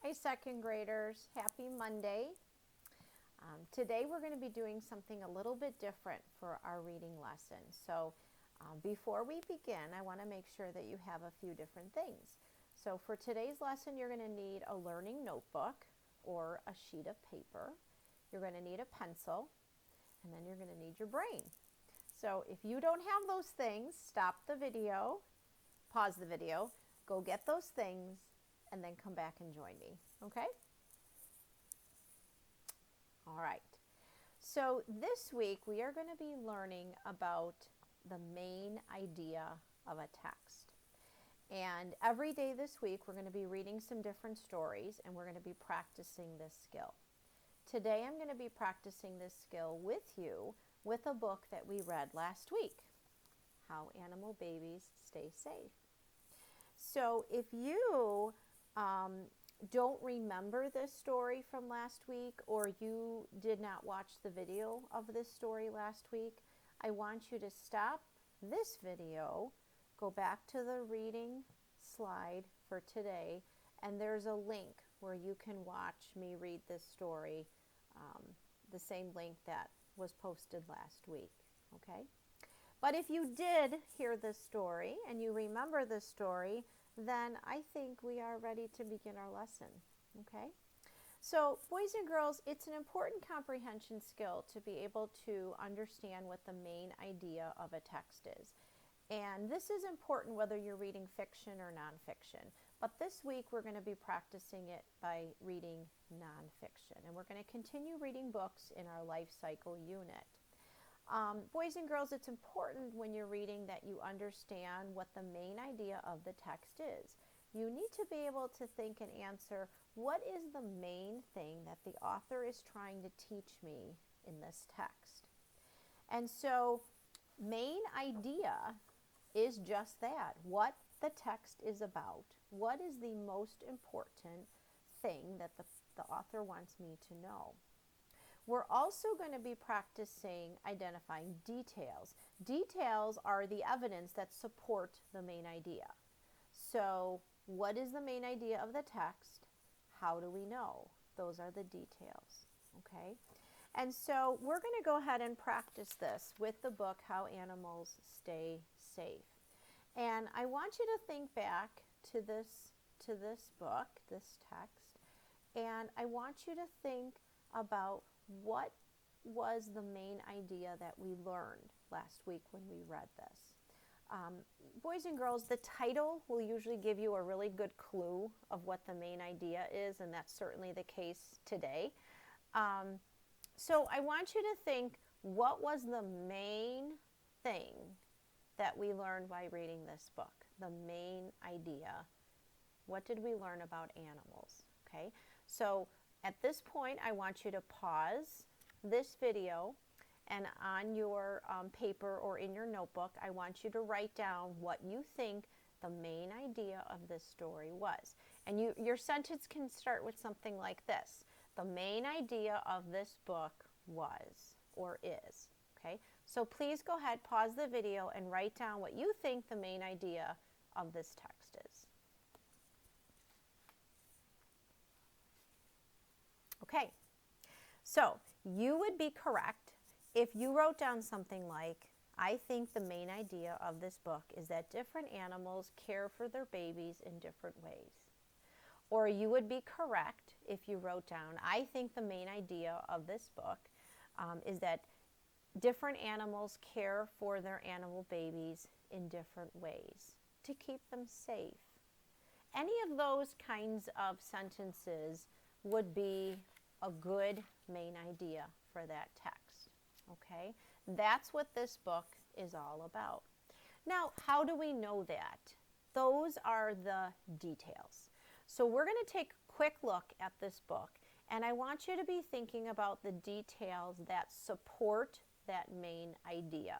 Hi, second graders. Happy Monday. Today we're going to be doing something a little bit different for our reading lesson. So before we begin, I want to make sure that you have a few different things. So for today's lesson, you're going to need a learning notebook or a sheet of paper. You're going to need a pencil, and then you're going to need your brain. So if you don't have those things, stop the video, pause the video, go get those things, and then come back and join me, okay? All right. So this week we are going to be learning about the main idea of a text. And every day this week we're going to be reading some different stories and we're going to be practicing this skill. Today I'm going to be practicing this skill with you with a book that we read last week, How Animal Babies Stay Safe. So if you don't remember this story from last week, or you did not watch the video of this story last week, I want you to stop this video, go back to the reading slide for today, and there's a link where you can watch me read this story, the same link that was posted last week, okay? But if you did hear this story and you remember this story, then I think we are ready to begin our lesson, okay? So, boys and girls, it's an important comprehension skill to be able to understand what the main idea of a text is. And this is important whether you're reading fiction or nonfiction. But this week we're going to be practicing it by reading nonfiction. And we're going to continue reading books in our life cycle unit. Boys and girls, it's important when you're reading that you understand what the main idea of the text is. You need to be able to think and answer, what is the main thing that the author is trying to teach me in this text? And so, main idea is just that, what the text is about. What is the most important thing that the author wants me to know? We're also going to be practicing identifying details. Details are the evidence that support the main idea. So, what is the main idea of the text? How do we know? Those are the details, okay? And so, we're going to go ahead and practice this with the book, How Animals Stay Safe. And I want you to think back to this book, this text, and I want you to think about what was the main idea that we learned last week when we read this. Boys and girls, the title will usually give you a really good clue of what the main idea is, and that's certainly the case today. So I want you to think, what was the main thing that we learned by reading this book? The main idea. What did we learn about animals? Okay, so at this point, I want you to pause this video, and on your paper or in your notebook, I want you to write down what you think the main idea of this story was. And your sentence can start with something like this: the main idea of this book was or is. Okay, so please go ahead, pause the video, and write down what you think the main idea of this text is. Okay, so you would be correct if you wrote down something like, I think the main idea of this book is that different animals care for their babies in different ways. Or you would be correct if you wrote down, I think the main idea of this book is that different animals care for their animal babies in different ways to keep them safe. Any of those kinds of sentences would be a good main idea for that text, okay? That's what this book is all about. Now, how do we know that? Those are the details. So we're going to take a quick look at this book, and I want you to be thinking about the details that support that main idea,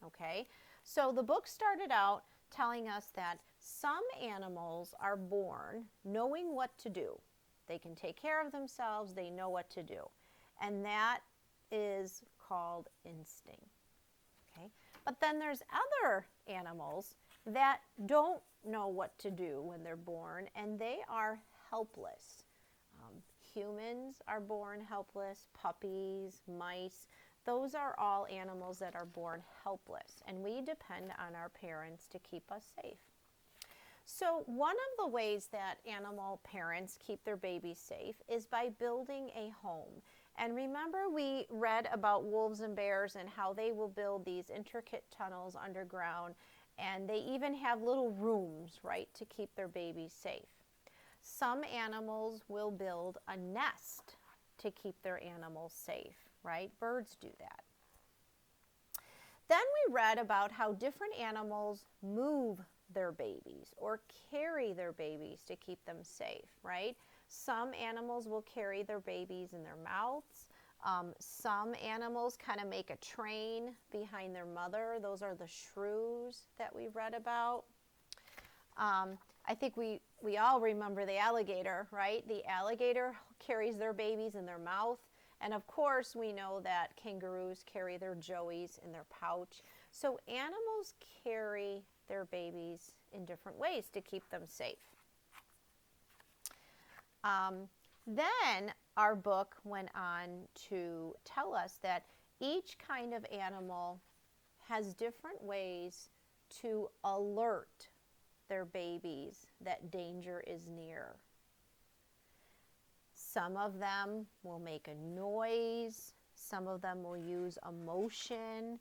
okay? So the book started out telling us that some animals are born knowing what to do. They can take care of themselves, they know what to do. And that is called instinct, okay? But then there's other animals that don't know what to do when they're born, and they are helpless. Humans are born helpless, puppies, mice. Those are all animals that are born helpless, and we depend on our parents to keep us safe. So one of the ways that animal parents keep their babies safe is by building a home. And remember, we read about wolves and bears and how they will build these intricate tunnels underground, and they even have little rooms, right, to keep their babies safe. Some animals will build a nest to keep their animals safe, right? Birds do that. Then we read about how different animals move their babies or carry their babies to keep them safe, right? Some animals will carry their babies in their mouths. Some animals kind of make a train behind their mother. Those are the shrews that we read about. I think we all remember the alligator, right? The alligator carries their babies in their mouth. And of course, we know that kangaroos carry their joeys in their pouch. So animals carry their babies in different ways to keep them safe. Then our book went on to tell us that each kind of animal has different ways to alert their babies that danger is near. Some of them will make a noise. Some of them will use emotion.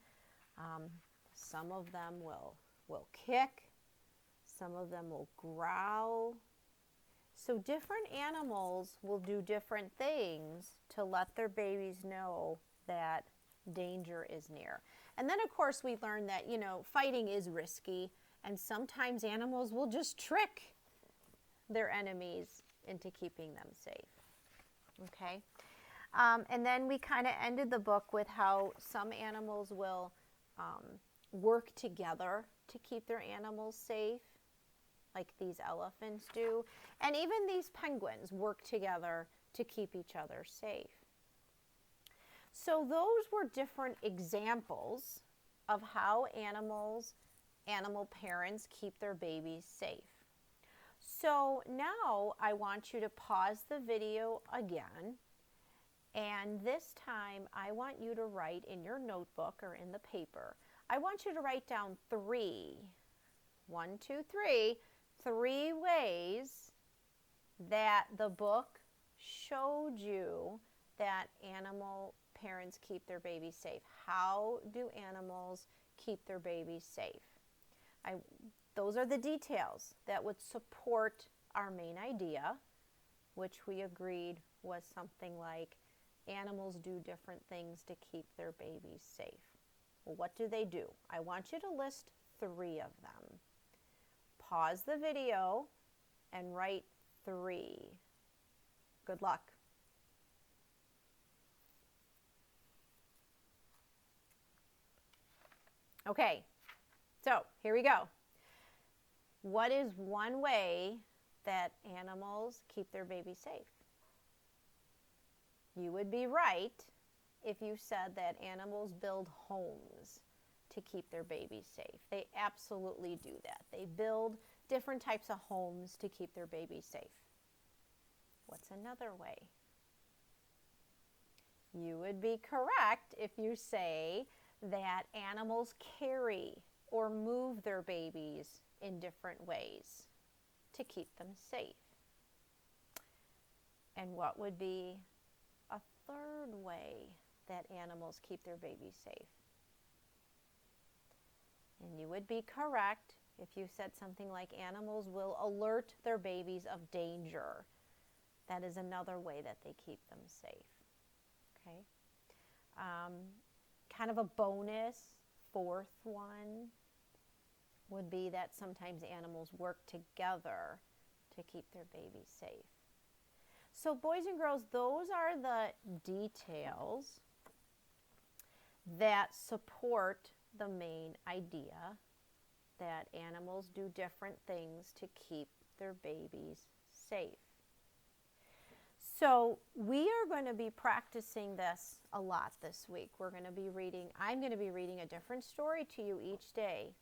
Some of them will kick. Some of them will growl. So different animals will do different things to let their babies know that danger is near. And then, of course, we learned that, fighting is risky, and sometimes animals will just trick their enemies into keeping them safe. Okay? And then we kind of ended the book with how some animals will work together to keep their animals safe, like these elephants do. And even these penguins work together to keep each other safe. So those were different examples of how animal parents keep their babies safe. So now I want you to pause the video again, and this time I want you to write in your notebook or in the paper, I want you to write down 3 ways that the book showed you that animal parents keep their babies safe. How do animals keep their babies safe? Those are the details that would support our main idea, which we agreed was something like animals do different things to keep their babies safe. Well, what do they do? I want you to list 3 of them. Pause the video and write 3. Good luck. Okay, so here we go. What is one way that animals keep their babies safe? You would be right if you said that animals build homes to keep their babies safe. They absolutely do that. They build different types of homes to keep their babies safe. What's another way? You would be correct if you say that animals carry or move their babies in different ways to keep them safe. And what would be a third way that animals keep their babies safe? And you would be correct if you said something like animals will alert their babies of danger. That is another way that they keep them safe. Okay? Kind of a bonus, 4th one would be that sometimes animals work together to keep their babies safe. So boys and girls, those are the details that support the main idea that animals do different things to keep their babies safe. So we are going to be practicing this a lot this week. I'm going to be reading a different story to you each day.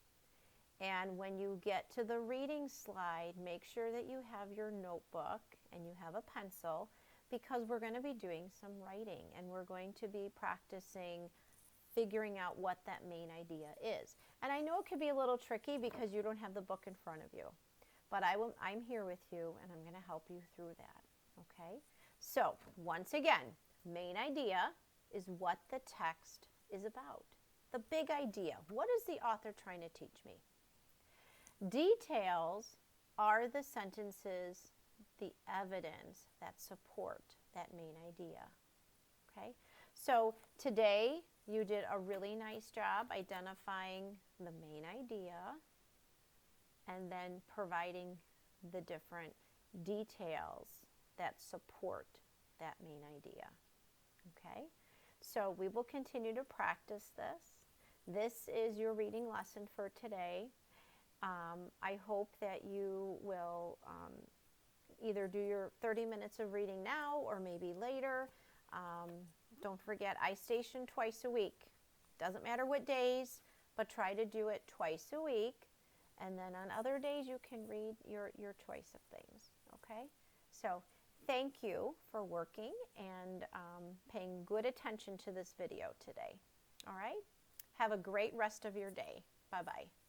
And when you get to the reading slide, make sure that you have your notebook and you have a pencil, because we're going to be doing some writing and we're going to be practicing figuring out what that main idea is. And I know it could be a little tricky because you don't have the book in front of you, but I'm here with you and I'm going to help you through that, okay? So once again, main idea is what the text is about. The big idea. What is the author trying to teach me? Details are the sentences, the evidence that support that main idea, okay? So today you did a really nice job identifying the main idea and then providing the different details that support that main idea, okay? So we will continue to practice this. This is your reading lesson for today. I hope that you will either do your 30 minutes of reading now or maybe later. Don't forget, I station twice a week. Doesn't matter what days, but try to do it twice a week. And then on other days, you can read your choice of things, okay? So thank you for working and paying good attention to this video today. All right? Have a great rest of your day. Bye-bye.